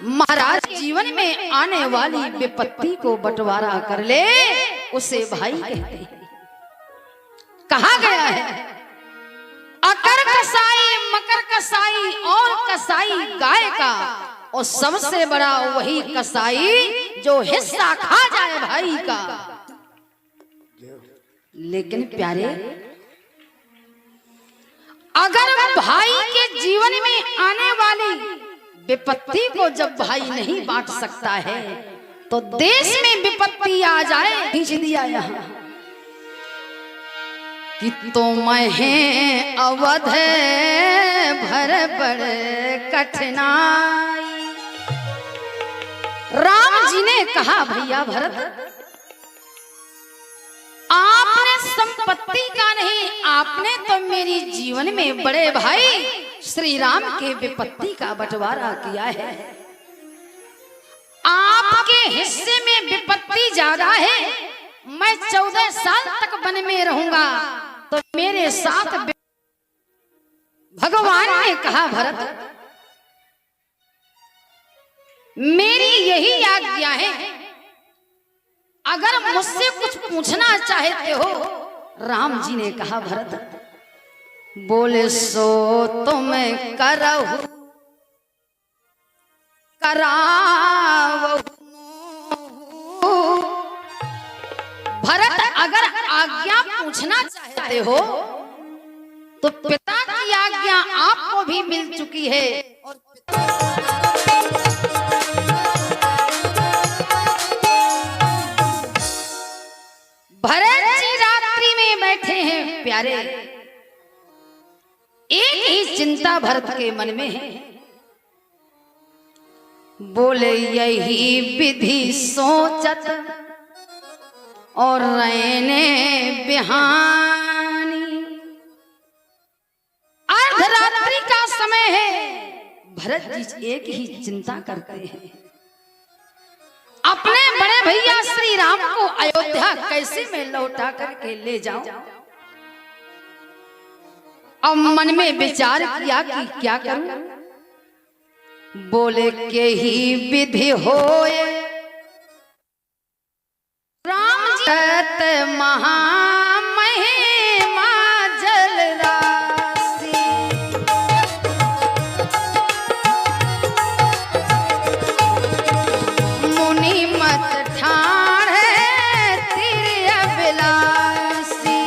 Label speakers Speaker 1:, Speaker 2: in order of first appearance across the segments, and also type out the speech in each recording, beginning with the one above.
Speaker 1: महाराज जीवन में आने वाली विपत्ति को बंटवारा कर ले, उसे भाई कहते हैं। कहा गया है अकर कसाई मकर कसाई और कसाई गाय का, और सबसे बड़ा वही कसाई जो हिस्सा खा जाए भाई का। लेकिन प्यारे, अगर भाई के जीवन में आने वाली विपत्ति को जब भाई नहीं बांट सकता है, तो देश में विपत्ति आ जाए। खींच दिया यहाँ कि तुम है अवध भर बड़ कठिनाई। राम जी ने कहा भैया भरत, आपने संपत्ति का नहीं, आपने तो मेरी जीवन में बड़े भाई श्री राम के विपत्ति का बंटवारा किया है। आपके हिस्से में विपत्ति ज्यादा है, मैं 14 साल तक वन में रहूंगा, तो मेरे साथ भगवान ने कहा भरत मेरी यही आज्ञा है, अगर मुझसे कुछ पूछना चाहते हो। राम जी ने कहा भरत बोले सो तुम करहु करावहु। भरत अगर आज्ञा पूछना चाहते हो तो पिता की आज्ञा आपको भी मिल चुकी है। और भरत जी रात्रि में बैठे हैं प्यारे, एक ही चिंता भरत के मन में है। बोले यही विधि सोचत और रहने बिहानी। अर्धरात्रि का समय है, भरत जी एक ही चिंता करते हैं, अपने बड़े भैया श्री राम को अयोध्या कैसे मैं लौटा करके ले जाऊं। अब मन में विचार किया कि क्या करूं। बोले के ही विधि होए राम जी महामहिमा जल राशि। मुनि मत ठाणे तीर अभिलाषी।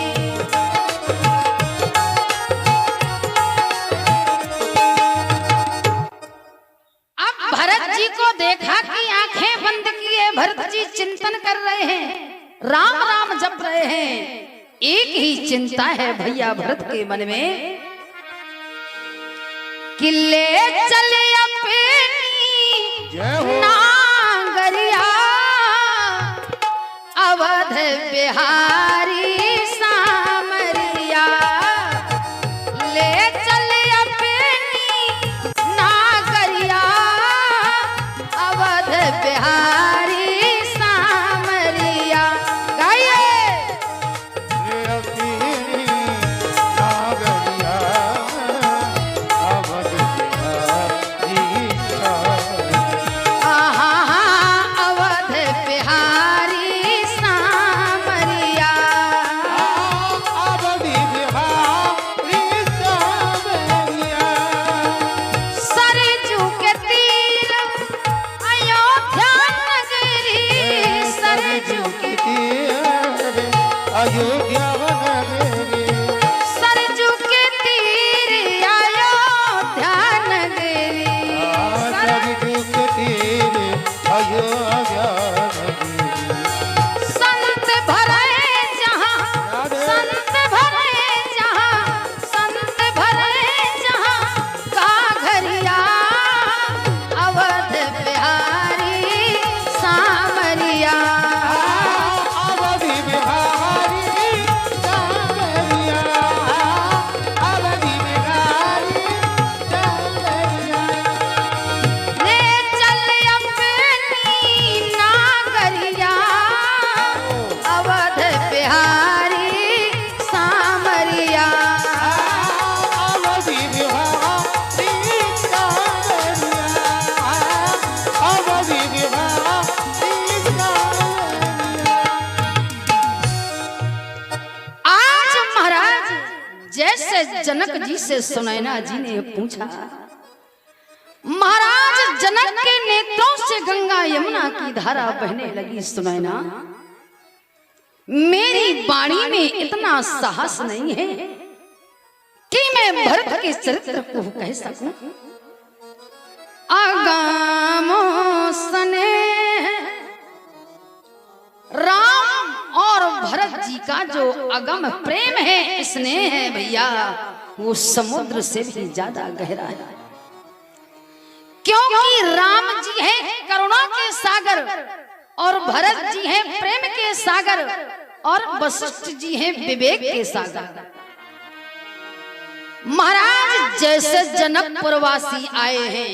Speaker 1: अब भरत जी को देखा कि आंखें बंद किए भरत जी चिंतन कर रहे हैं, राम राम जप रहे हैं। एक ही चिंता है भैया भरत के मन में कि ले चले अपनी नागरिया अवध बिहारी सामरिया। ले चले अपनी नागरिया अवध बिहारी जनक जी से सुनैना जी ने पूछा, महाराज जनक के नेत्रों से गंगा यमुना की धारा बहने लगी। सुनैना, मेरी वाणी में इतना साहस नहीं है कि मैं भरत के चरित्र को कह सकूं। आगामो स्नेह, राम और भरत जी का जो अगम प्रेम है, स्नेह है भैया, वो समुद्र से भी ज्यादा गहरा है। क्योंकि राम जी हैं करुणा के सागर और भरत जी हैं प्रेम के सागर और वशिष्ठ जी हैं विवेक के सागर। महाराज जैसे जनकपुरवासी आए हैं,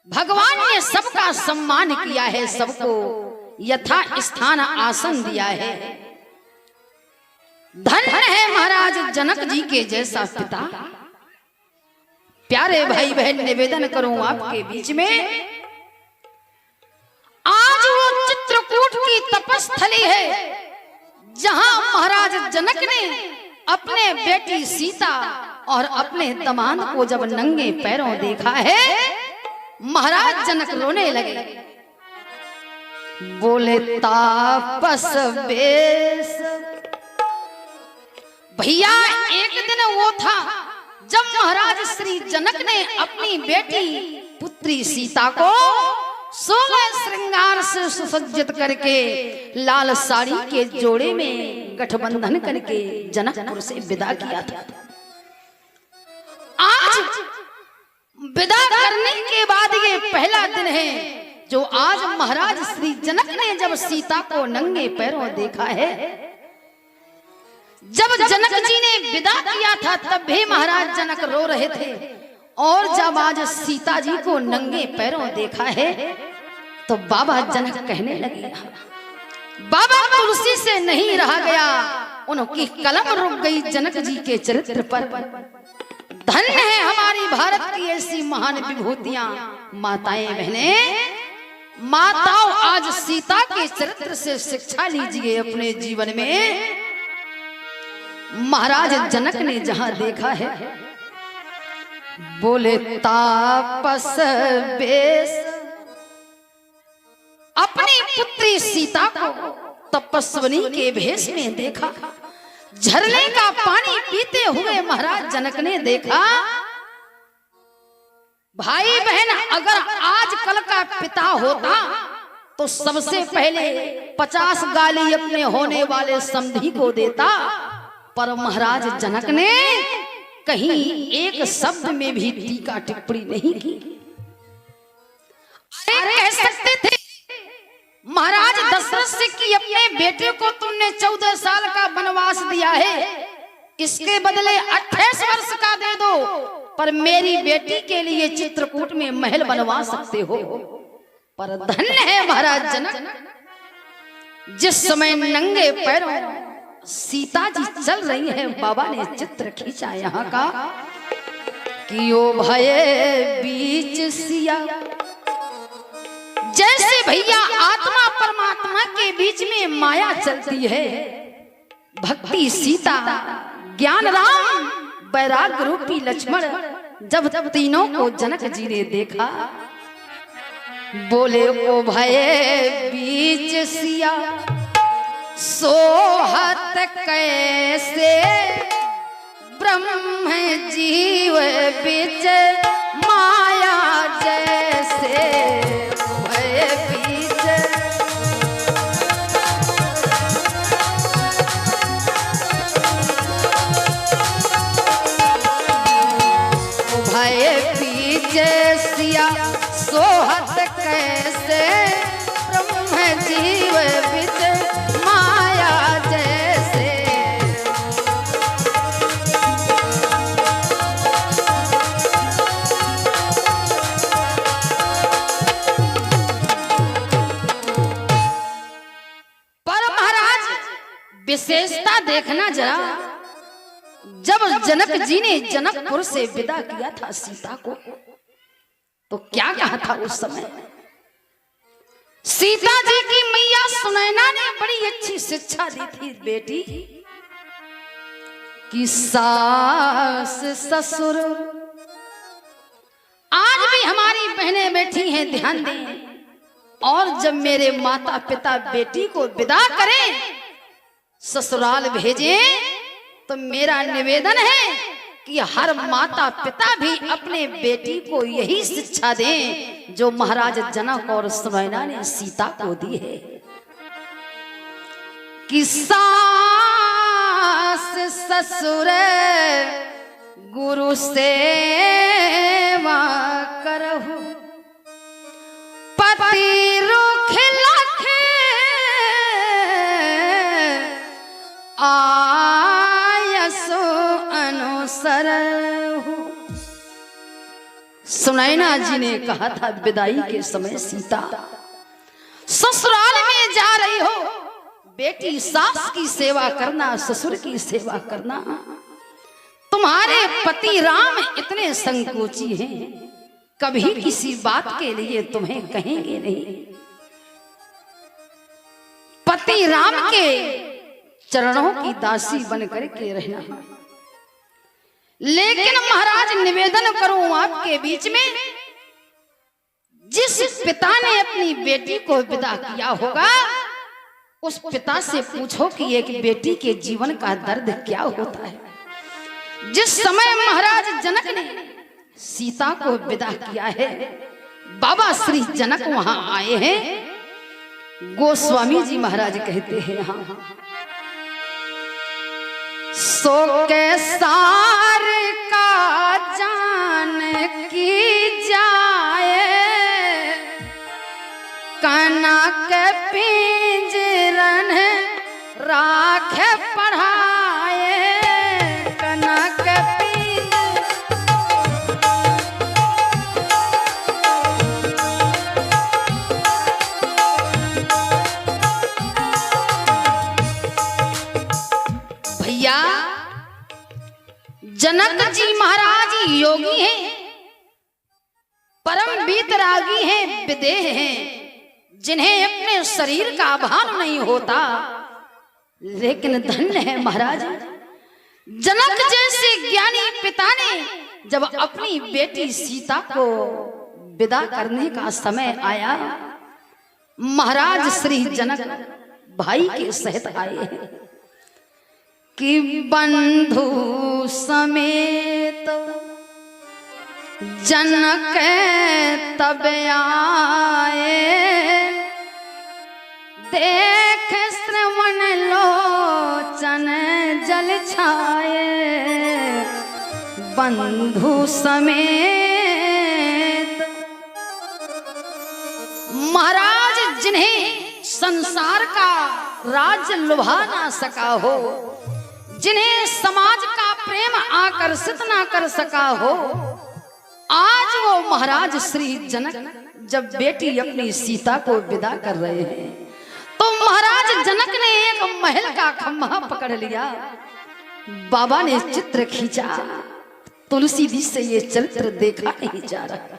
Speaker 1: भगवान ने सबका सम्मान किया है, सबको यथा स्थान आसन दिया है। धन्य है महाराज जनक जी के जैसा पिता। प्यारे भाई बहन, निवेदन करूं आपके बीच में, आज वो चित्रकूट की तपस्थली है जहां महाराज जनक ने अपने बेटी सीता और अपने दामाद को जब नंगे पैरों देखा है, महाराज जनक रोने लगे। बोले तापस बेस। भैया एक दिन वो था जब महाराज श्री जनक ने अपनी बेटी पुत्री सीता को 16 श्रृंगार से सुसज्जित करके लाल साड़ी के जोड़े में गठबंधन करके जनकपुर से विदा किया था। आज विदा करने के बाद ये पहला दिन है जो आज महाराज श्री जनक ने जब सीता को नंगे पैरों देखा है। जब जनक जी ने विदा किया था तब भी महाराज जनक रो रहे थे, और जब आज सीता जी को नंगे पैरों देखा है तो बाबा जनक कहने लगे, बाबा तुलसी से नहीं रहा गया, उनकी कलम रुक गई जनक जी के चरित्र पर। धन्य है हमारी भारत की ऐसी महान विभूतियां, माताएं बहनें। माताओं, आज सीता के चरित्र से शिक्षा लीजिए अपने जीवन में। महाराज जनक ने जहां देखा है, बोले तापस बेस। अपनी पुत्री सीता को तपस्विनी के भेष में देखा, झरने का पानी पीते हुए महाराज जनक ने देखा। भाई बहन, अगर आज कल का पिता होता तो सबसे पहले 50 गाली अपने होने वाले समधी को देता, पर महाराज जनक ने कहीं एक शब्द में भी टीका टिप्पणी नहीं की। अरे कह सकते थे महाराज दशरथ से कि अपने बेटे को तुमने 14 साल का वनवास दिया है, इसके बदले 28 वर्ष का दे दो, पर मेरी बेटी के लिए चित्रकूट में महल बनवा सकते हो। पर धन्य है महाराज जनक, जिस समय नंगे पैरों सीता जी चल रही है, बाबा ने चित्र खींचा यहाँ का कि ओ भये बीच सिया। जैसे भैया आत्मा परमात्मा के बीच में माया चलती है, भक्ति सीता, ज्ञान राम, वैराग्य रूपी लक्ष्मण, जब तीनों को जनक जी ने देखा, बोले ओ भये बीच सिया सोहत कैसे ब्रह्म जीव बीच माया जैसे भय बीच। भय बीच सिया सोहत कैसे ब्रह्म जीव बीच माया जैसे। पर महाराज विशेषता देखना जरा, जब जनक जी ने जनकपुर से विदा किया था सीता को, तो क्या कहा था उस समय? सीता जी की मैया सुनैना ने बड़ी अच्छी शिक्षा दी थी, बेटी कि सास ससुर आज भी हमारी बहनें बैठी हैं, ध्यान दें। और जब मेरे माता पिता बेटी को विदा करें, ससुराल भेजें, तो मेरा निवेदन है कि हर माता पिता भी अपने बेटी को यही शिक्षा दें जो महाराज जनक और सुनैना ने सीता को दी है कि सास ससुर गुरु सेवा करहु, पति रुख लखे आयसो अनुसरहु। सुनैना जी ने कहा था विदाई के समय, सीता ससुराल में जा रही हो, बेटी सास की सेवा करना, ससुर की सेवा करना। तुम्हारे पति राम इतने संकोची हैं, कभी किसी बात के लिए तुम्हें कहेंगे नहीं। पति राम के चरणों की दासी बनकर के रहना। लेकिन महाराज निवेदन करूं आपके बीच में, जिस पिता ने अपनी बेटी को विदा किया होगा, उस पिता से पूछो कि एक बेटी के जीवन का दर्द क्या होता है। जिस समय महाराज जनक ने सीता को विदा किया है, बाबा श्री जनक वहां आए हैं। गोस्वामी जी महाराज कहते हैं, हाँ सो के सार का जान की जाए, कनक पिंजरन राख पढ़ाए, कनक भैया जनक जी महाराज योगी हैं, परम वीतरागी हैं, विदेह हैं, जिन्हें अपने शरीर का भान नहीं होता। लेकिन धन्य है महाराज जनक जैसे ज्ञानी पिता ने जब अपनी बेटी सीता को विदा करने का समय आया, महाराज श्री जनक भाई के सहित आए हैं कि बंधु समेत जनक तब आए, देख श्रवण लोचन जल छाए, बंधु समेत। महाराज जिन्हें संसार का राज लुभा ना सका हो, जिन्हें समाज का प्रेम आकर्षित ना कर सका हो, आज वो महाराज श्री जनक जब बेटी अपनी सीता को विदा कर रहे हैं, तो महाराज जनक ने एक महल का खम्भा पकड़ लिया। बाबा ने चित्र खींचा, तुलसी जी से ये चरित्र देखा नहीं जा रहा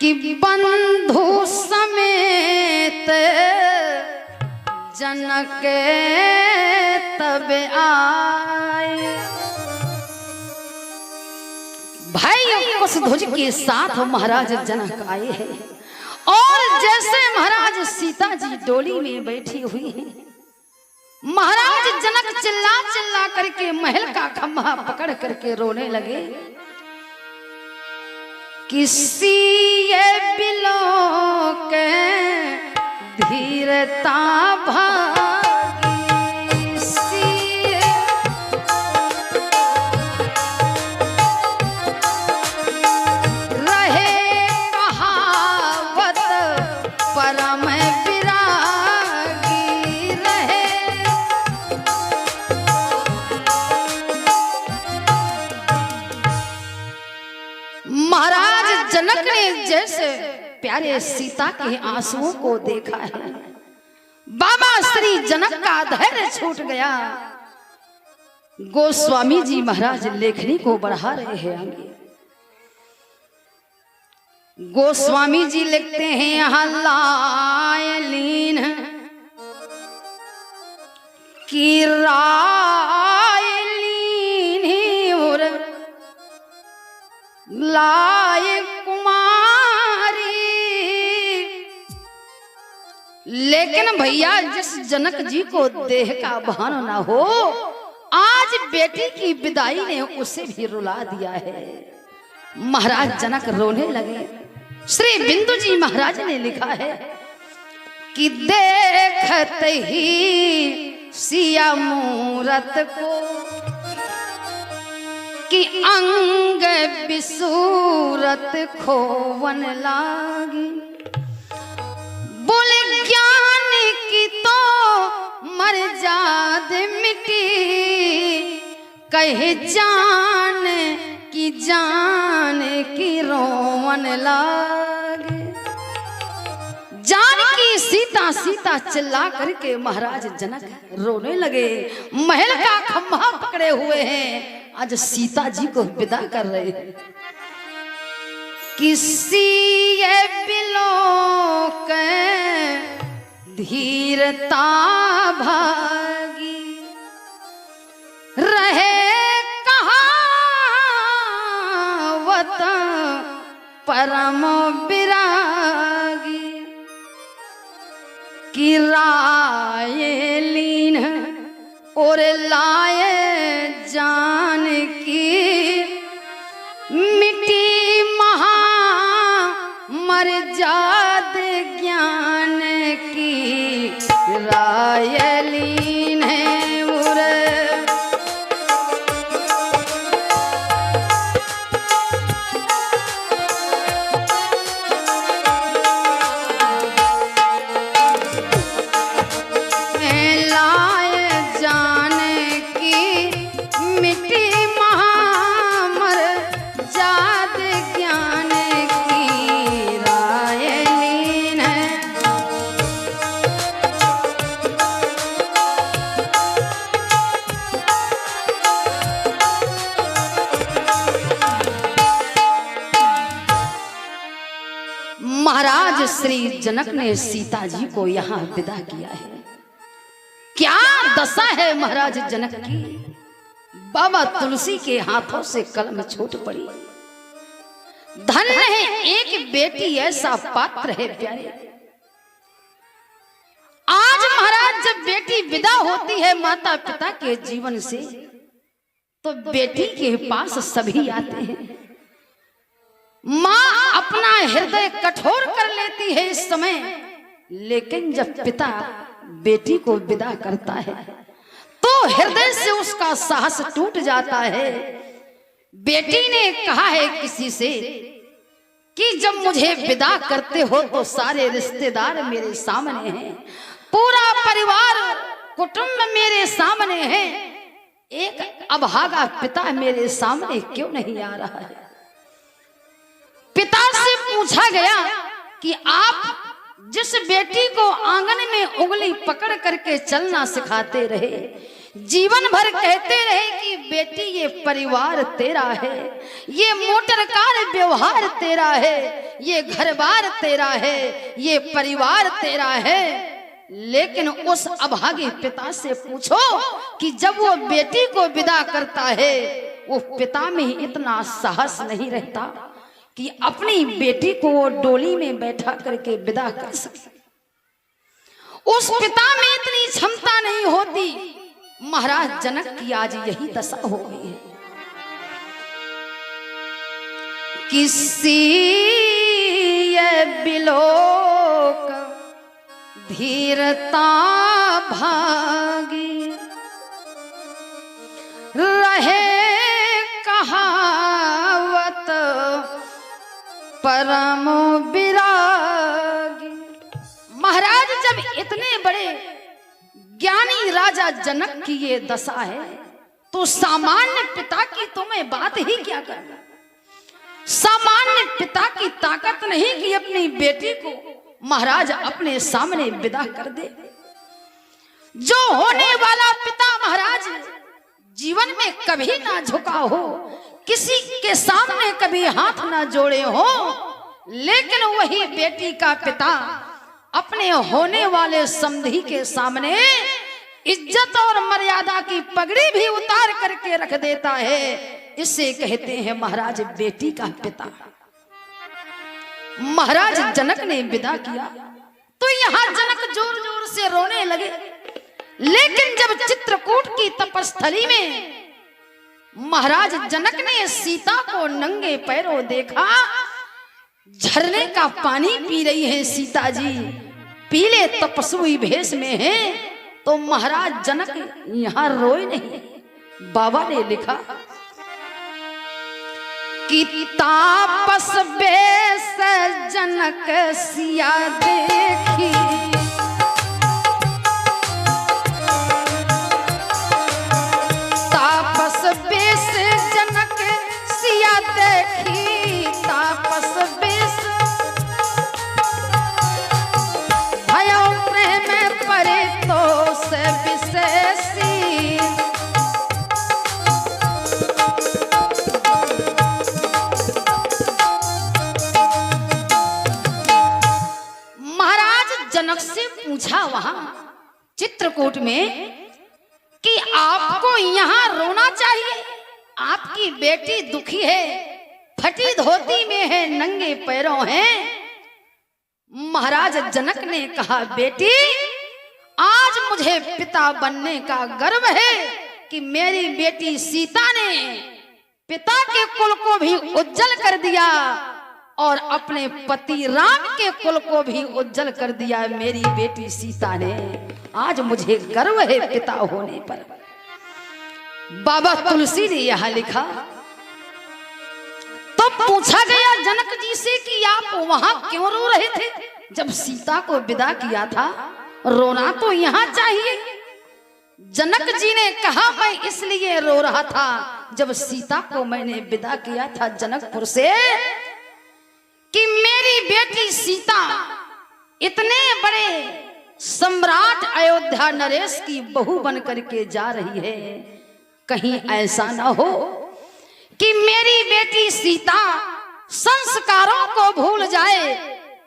Speaker 1: कि बंधु समेत जनक तब आए। भाई कुशध्वज के साथ महाराज जनक आए हैं, और जैसे महाराज सीता जी डोली में बैठी हुई हैं, महाराज जनक चिल्ला चिल्ला करके महल का खम्भा पकड़ करके रोने लगे कि सिए बिलो के धीरता भागी, सिए रहे कहावत परम विरागी, रहे महाराज जनक ने जैसे प्यारे सीता के आंसुओं को देखा है, बाबा श्री जनक का धैर्य छूट गया। गोस्वामी जी महाराज लेखनी को बढ़ा रहे हैं आगे। गोस्वामी जी लिखते हैं, हल्लायलीन की राय बुलाए कुमारी। लेकिन भैया जिस जनक जी को देह का भान ना हो, आज बेटी की विदाई ने उसे भी रुला दिया है। महाराज जनक रोने लगे। श्री बिंदु जी महाराज ने लिखा है कि देखत ही सिया मूरत को कि अंग बिसूरत खोवन लागी। बोले ज्ञान की तो मर्याद मिटी, कहे जान की रोवन लागे। जान की सीता सीता चिल्ला करके महाराज जनक रोने लगे। महल का खंभा पकड़े हुए हैं, आज सीता जी को विदा कर रहे हैं। किसी बिलोक धीरता भागी, रहे कहावत परम विरागी। कि राय लीन और लाए जान की, मिट्टी महा मर्याद ज्ञान की। राय लीन है उरे महाराज श्री जनक ने सीता जी को यहाँ विदा किया है। क्या दशा है महाराज जनक की। बाबा तुलसी के हाथों से कलम छूट पड़ी। धन्य है एक बेटी ऐसा पात्र है प्यारे। आज महाराज जब बेटी विदा होती है माता पिता के जीवन से, तो बेटी के पास सभी आते हैं। माँ अपना हृदय कठोर कर लेती है इस समय, लेकिन जब पिता बेटी को विदा करता है तो हृदय से उसका साहस टूट जाता है। बेटी ने कहा है किसी से कि जब मुझे विदा करते हो तो सारे रिश्तेदार मेरे सामने हैं, पूरा परिवार कुटुंब मेरे सामने है, एक अभागा पिता मेरे सामने क्यों नहीं आ रहा है। पिता से पूछा गया कि आप जिस बेटी को आंगन में उंगली पकड़ करके चलना सिखाते रहे, जीवन भर कहते रहे कि बेटी ये परिवार तेरा है, ये मोटर कार व्यवहार तेरा है, ये घर बार तेरा है, ये परिवार तेरा है, लेकिन उस अभागे पिता से पूछो कि जब वो बेटी को विदा करता है, वो पिता में इतना साहस नहीं रहता कि अपनी बेटी को वो डोली में बैठा करके विदा कर सके। उस पिता में इतनी क्षमता नहीं होती। महाराज जनक की आज यही दशा हो गई है। किसी बिलोक धीरता भागी, रहे कहावत परम विरागी। महाराज जब इतने बड़े ज्ञानी राजा जनक की ये दशा है, तो सामान्य पिता की तुम्हें बात ही क्या करना। सामान्य पिता की ताकत नहीं कि अपनी बेटी को महाराज अपने सामने विदा कर दे। जो होने वाला पिता महाराज जीवन में कभी ना झुका हो, किसी के सामने कभी हाथ ना जोड़े हो, लेकिन वही बेटी का पिता अपने होने वाले समधी के सामने इज्जत और मर्यादा की पगड़ी भी उतार करके रख देता है। इसे कहते हैं महाराज बेटी का पिता। महाराज जनक ने विदा किया तो यहाँ जनक जोर जोर से रोने लगे। लेकिन जब चित्रकूट की तपस्थली में महाराज जनक ने सीता को नंगे पैरों देखा, झरने का पानी पी रही है सीता जी, पीले तपस्वी भेष में है, तो महाराज जनक यहाँ रोए नहीं। बाबा ने लिखा कि तापस बेस जनक सिया देखी, तापस बेस जनक सिया देखी, तापस बेस भयो प्रेम परे तो से विशेषी। जनक से पूछा वहां चित्रकूट में कि आपको यहाँ रोना चाहिए, आपकी बेटी दुखी है, फटी धोती में है, नंगे पैरों है। महाराज जनक ने कहा बेटी, आज मुझे पिता बनने का गर्व है कि मेरी बेटी सीता ने पिता के कुल को भी उज्जवल कर दिया और अपने पति राम के कुल को भी उज्जवल कर दिया। मेरी बेटी सीता ने, आज मुझे गर्व है पिता होने पर। बाबा तुलसी ने यहां लिखा, तो पूछा गया जनक जी से कि आप वहां क्यों रो रहे थे जब सीता को विदा किया था, रोना तो यहाँ चाहिए। जनक जी ने कहा मैं इसलिए रो रहा था जब सीता को मैंने विदा किया था जनकपुर से कि मेरी बेटी सीता इतने बड़े सम्राट अयोध्या नरेश की बहू बन करके जा रही है, कहीं ऐसा ना हो कि मेरी बेटी सीता संस्कारों को भूल जाए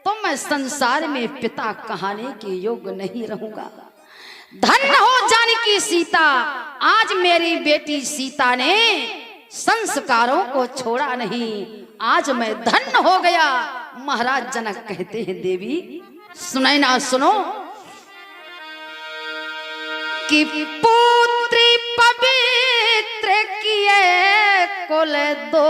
Speaker 1: तो मैं संसार में पिता कहाने के योग्य नहीं रहूंगा। धन्य हो जानकी सीता, आज मेरी बेटी सीता ने संस्कारों को छोड़ा नहीं, आज मैं धन्य हो गया। महाराज जनक कहते हैं देवी सुनाई ना सुनो कि पुत्री पवित्र किए कुल दो,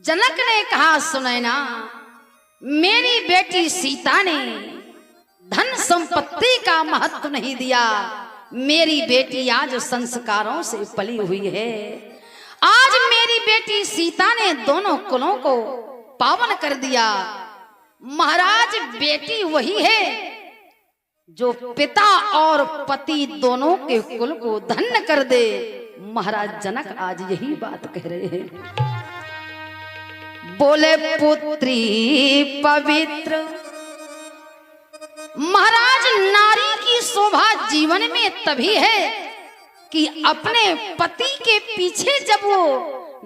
Speaker 1: जनक ने कहा सुनैना, मेरी बेटी सीता ने धन संपत्ति का महत्व नहीं दिया, मेरी बेटी आज संस्कारों से पली हुई है। आज मेरी बेटी सीता ने दोनों कुलों को पावन कर दिया। महाराज बेटी वही है जो पिता और पति दोनों के कुल को धन्य कर दे। महाराज जनक आज यही बात कह रहे हैं। बोले पुत्री पवित्र, महाराज नारी की शोभा जीवन में तभी है कि अपने पति के पीछे जब वो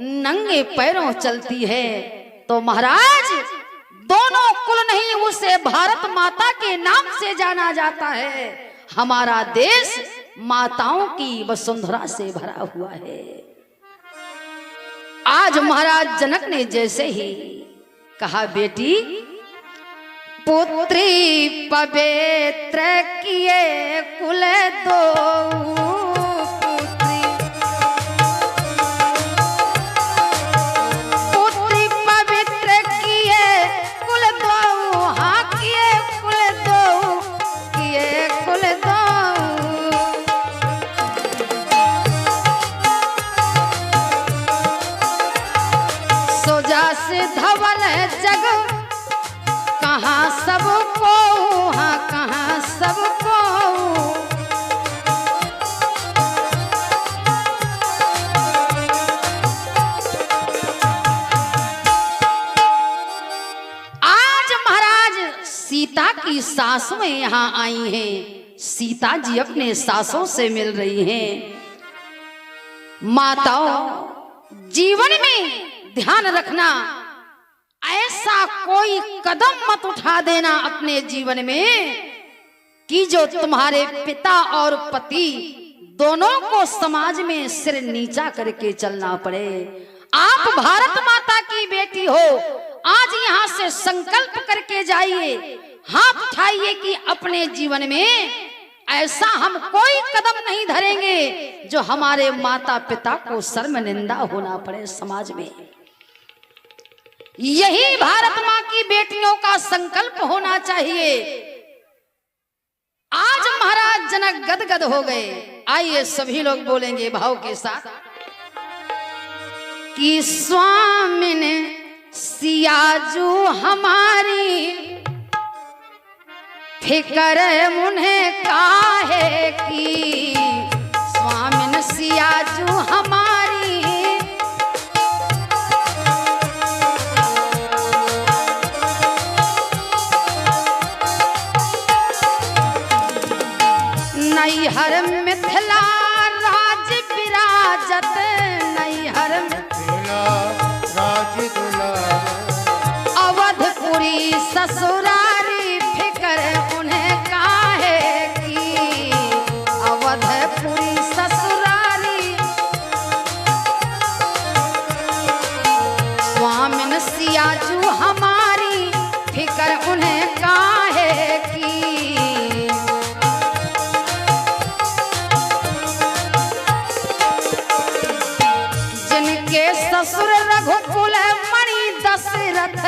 Speaker 1: नंगे पैरों चलती है तो महाराज दोनों कुल नहीं उसे भारत माता के नाम से जाना जाता है। हमारा देश माताओं की वसुंधरा से भरा हुआ है। आज महाराज जनक ने जैसे ही कहा बेटी पुत्री पवित्र किए कुल दो, सबको, हाँ कहाँ सबको सास में यहाँ आई हैं, सीता जी अपने सासों से मिल रही हैं। माताओं, जीवन में ध्यान रखना, ऐसा कोई कदम मत उठा देना अपने जीवन में कि जो तुम्हारे पिता और पति दोनों को समाज में सिर नीचा करके चलना पड़े। आप भारत माता की बेटी हो, आज यहाँ से संकल्प करके जाइए, हाथ उठाइए कि अपने जीवन में ऐसा हम कोई कदम नहीं धरेंगे जो हमारे माता पिता को शर्मनिंदा होना पड़े समाज में। यही भारत माँ की बेटियों का संकल्प होना चाहिए। आज महाराज जनक गदगद हो गए। आइए सभी लोग बोलेंगे भाव के साथ कि स्वामिन सियाजू हमारी फिकर उन्हें काहे की। स्वामिन सियाजू हमारी नैहर मिथिला राज विराजत, नैहर मिथिला राज अवधपुरी ससुरारी फिकर उन्हें काहे की। अवधपुरी ससुरारी स्वामिन सियाजू हमारी फिकर उन्हें काहे की। ससुर रघुकुल मणि दशरथ,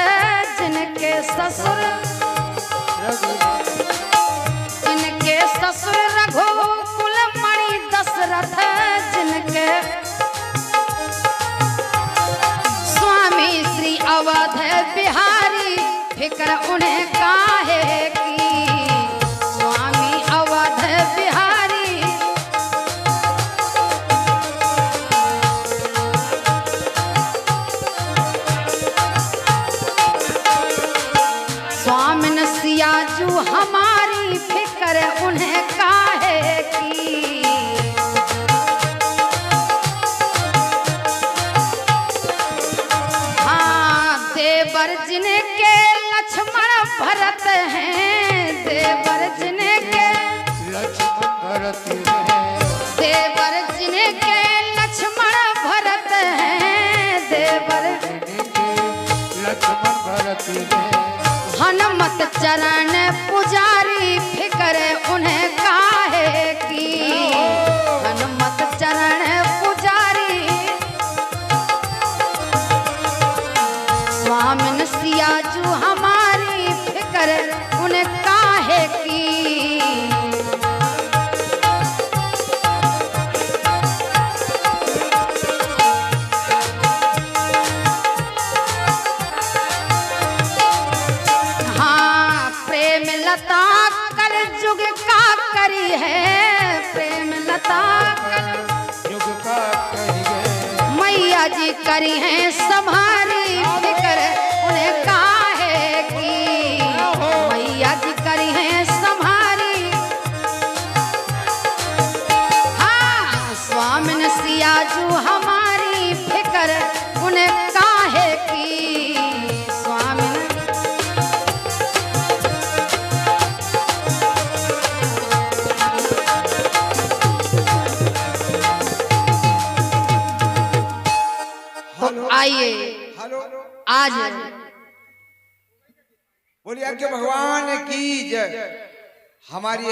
Speaker 1: जिनके ससुर रघुकुल मणि दशरथ, जिनके स्वामी श्री अवध बिहारी फिकर उन्हें काहे की। स्वामी अवध बिहारी स्वामिन सियाजू हमारी फिकर उन्हें काहे की। हाँ, देवर जिनके लक्ष्मण भरत हैं, देवर जिनके लक्ष्मण भरत हैं, देवर जिनके लक्ष्मण भरत हैं, देवर जिनके लक्ष्मण भरत हैं। हनुमत चरण पुजारी फिकर उन्हें काहे की। हनुमत चरण पुजारी स्वामिन सियाजू हमारी फिकर उन्हें काहे की। लता कर जुग का करी है, प्रेम लता कर जुग का करी है। मैया जी करी है सम्हारी फिकर उन्हें काहे की। मैया जी करी है सम्हारी। हाँ, स्वामिन सियाजू हमारी फिकर उन्हें काहे की। स्वामिन आइए आज
Speaker 2: बोलिए आपके भगवान की जय। हमारी